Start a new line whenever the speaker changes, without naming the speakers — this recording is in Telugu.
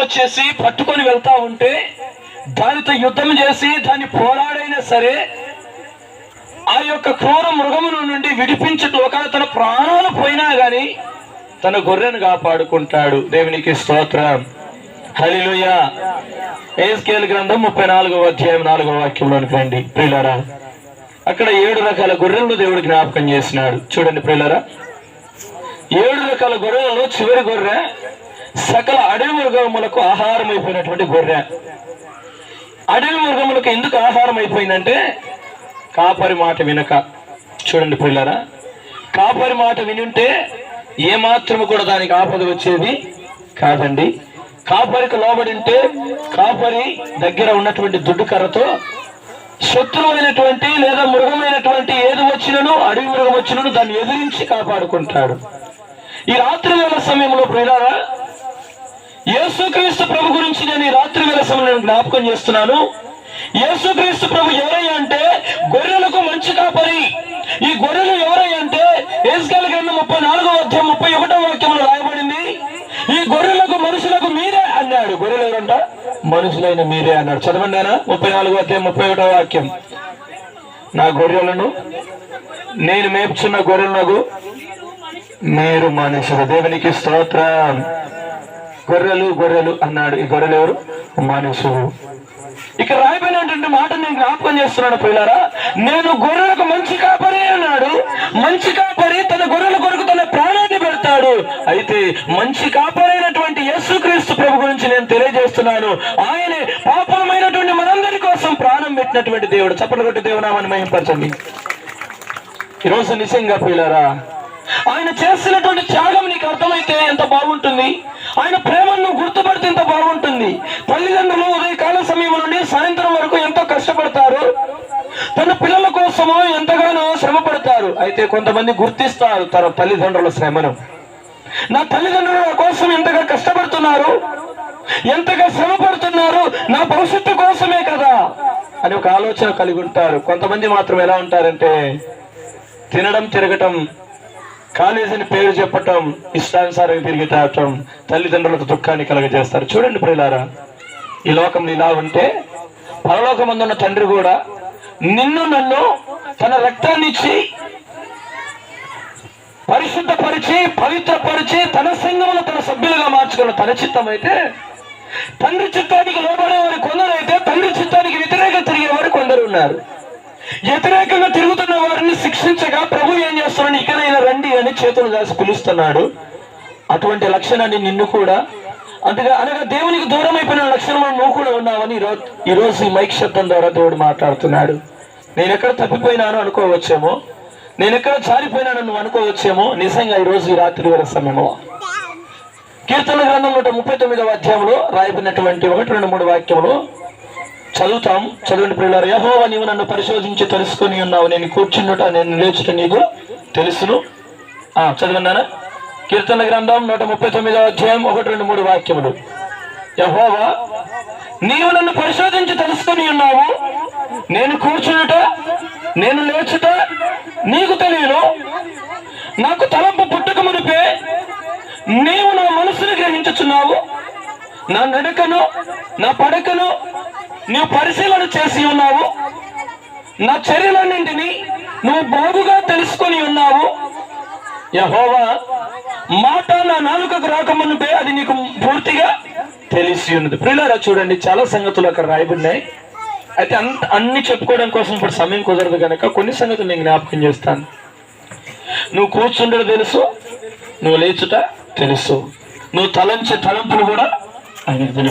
వచ్చేసి పట్టుకొని వెళ్తా ఉంటే దానితో యుద్ధం చేసి దాన్ని పోరాడైనా సరే ఆ యొక్క క్రూర మృగముల నుండి విడిపించటం, ఒకవేళ తన ప్రాణాలు పోయినా గాని తన గొర్రెను కాపాడుకుంటాడు. దేవునికి స్తోత్రం, హల్లెలూయా. యెహెజ్కేలు గ్రంథం 34వ అధ్యాయం 4వ వాక్యంలోనికి రండి ప్రియులారా. అక్కడ 7 రకాల గొర్రెలను దేవుడు జ్ఞాపకం చేసినాడు. చూడండి ప్రియులారా, 7 రకాల గొర్రెలలో చివరి గొర్రె సకల అడవి మృగములకు ఆహారం అయిపోయినటువంటి గొర్రె. అడవి మృగములకు ఎందుకు ఆహారం అయిపోయిందంటే కాపరి మాట వినక. చూడండి ప్రియులారా, కాపరి మాట వినుంటే ఏమాత్రము కూడా దానికి ఆపద వచ్చేది కాదండి. కాపరికి లోబడి ఉంటే కాపరి దగ్గర ఉన్నటువంటి దుడ్డు కర్రతో శత్రువైనటువంటి లేదా మృగమైనటువంటి ఏది వచ్చినను, అడవి మృగం వచ్చినను దాన్ని ఎదిరించి కాపాడుకుంటాడు. ఈ రాత్రి వేళ సమయంలో ప్రియులారా, యేసుక్రీస్తు ప్రభు గురించి నేను ఈ రాత్రి వేళ సమయంలో జ్ఞాపకం చేస్తున్నాను. యేసుక్రీస్తు ప్రభు ఎవరయ్యా అంటే గొర్రెలకు మంచి కాపరి. ఈ గొర్రెలు ఎవరయ్యా అంటే యెహెజ్కేలు గ్రంథం 34వ అధ్యాయం 31వ వాక్యంలో రాయబడింది, ఈ గొర్రెలకు మనుషులకు మీరే అన్నాడు. గొర్రెలు ఎవరంట? మనుషులైన మీరే అన్నాడు. చదవండి అన్న 34వ అధ్యాయం 31వ వాక్యం. నా గొర్రెలను నేను మేపుచున్న గొర్రెలకు మీరు మనుషులు. దేవునికి స్తోత్రం. గొర్రెలు గొర్రెలు అన్నాడు. ఈ గొర్రెలు ఎవరు? మనుషులు. ఇక్కడ రాయబడినటువంటి మాట నేను జ్ఞాపకం చేస్తున్నాను ప్రియులారా. నేను గొర్రెలకు మంచి కాపరి అన్నాడు. మంచి కాపరి తన గొర్రెల కొరకు తన ప్రాణాన్ని పెడతాడు. అయితే మంచి కాపరైనటువంటి యేసుక్రీస్తు ప్రభు గురించి నేను తెలియజేస్తున్నాను. ఆయనే పాపమైనటువంటి మనందరి కోసం ప్రాణం పెట్టినటువంటి దేవుడు. చప్పట్లు కొట్టి దేవునామాన్ని మహిమపరచండి. ఈరోజు నిజంగా ప్రియులారా, ఆయన చేస్తున్నటువంటి త్యాగం నీకు అర్థమైతే ఎంత బాగుంటుంది. ఆయన ప్రేమను గుర్తుపడితే ఎంత బాగుంటుంది. తల్లిదండ్రులు ఉదయకాల సమయం నుండి సాయంత్రం వరకు ఎంతో కష్టపడతారు, తన పిల్లల కోసమో ఎంతగానో శ్రమ పడతారు. అయితే కొంతమంది గుర్తిస్తారు తన తల్లిదండ్రుల శ్రమను. నా తల్లిదండ్రులు నా కోసం ఎంతగా కష్టపడుతున్నారు, ఎంతగా శ్రమ పడుతున్నారు, నా భవిష్యత్తు కోసమే కదా అని ఒక ఆలోచన కలిగి ఉంటారు. కొంతమంది మాత్రం ఎలా ఉంటారంటే తినడం, తిరగటం, కాలేజీని పేరు చెప్పటం, ఇష్టానుసారం తిరిగి తాగటం, తల్లిదండ్రులకు దుఃఖాన్ని కలగజేస్తారు. చూడండి ప్రియులారా, ఈ లోకంలో ఇలా ఉంటే పరలోకమందున్న తండ్రి కూడా నిన్ను నన్ను తన రక్తాన్ని ఇచ్చి పరిశుద్ధపరిచి పవిత్రపరిచి తన సంఘములో తన సభ్యులుగా మార్చుకున్న తన చిత్తం అయితే, తండ్రి చిత్తానికి లోబడేవారు కొందరైతే తండ్రి చిత్తానికి వ్యతిరేకంగా తిరిగేవారు కొందరు ఉన్నారు. వ్యతిరేకంగా తిరుగుతున్న వారిని శిక్షించగా ప్రభు ఏం చేస్తున్నాడు? ఇకనైనా రండి అని చేతులు దాసి పిలుస్తున్నాడు. అటువంటి లక్షణాన్ని నిన్ను కూడా అనగా దేవునికి దూరం అయిపోయిన లక్షణంలో నువ్వు కూడా ఉన్నావని ఈరోజు ఈ మైక్ శబ్దం ద్వారా దేవుడు మాట్లాడుతున్నాడు. నేను ఎక్కడ తప్పిపోయినాను అనుకోవచ్చేమో, నేను ఎక్కడ జారిపోయినాను నువ్వు అనుకోవచ్చేమో. నిజంగా ఈరోజు ఈ రాత్రి వేళ సమయంలో కీర్తన గ్రంథం 139వ అధ్యాయంలో రాయబడినటువంటి 1, 2, 3 వాక్యములు చదువుతాం. చదవండి ప్రియులారా. యెహోవా నీవు నన్ను పరిశోధించి తెలుసుకుని ఉన్నావు, నేను కూర్చుండుట నేను లేచుట నీకు తెలుసును. చదవన్నానా? కీర్తన గ్రంథం 139వ అధ్యాయం 1, 2, 3 వాక్యములు. యెహోవా నీవు నన్ను పరిశోధించి తెలుసుకుని ఉన్నావు, నేను కూర్చుండుట నేను లేచుట నీకు తెలియను. నాకు తలంపు పుట్టక మునిపే నీవు నా మనసును గ్రహించుచున్నావు. నా నడకను నా పడకను నువ్వు పరిశీలన చేసి ఉన్నావు. నా చర్యలన్నింటినీ నువ్వు బాగుగా తెలుసుకొని ఉన్నావు. యెహోవా మాట నా నాలుకకు రాకమునుపే అది నీకు పూర్తిగా తెలిసి ఉన్నది. ప్రియులారా చూడండి, చాలా సంగతులు అక్కడ రాయబడినాయి. అయితే అన్ని చెప్పుకోవడం కోసం ఇప్పుడు సమయం కుదరదు కనుక కొన్ని సంగతులు నేను జ్ఞాపకం చేస్తాను. నువ్వు కూర్చుండడం తెలుసు, నువ్వు లేచుట తెలుసు, నువ్వు తలంచే తలంపులు కూడా ఆయనకు తెలుసు.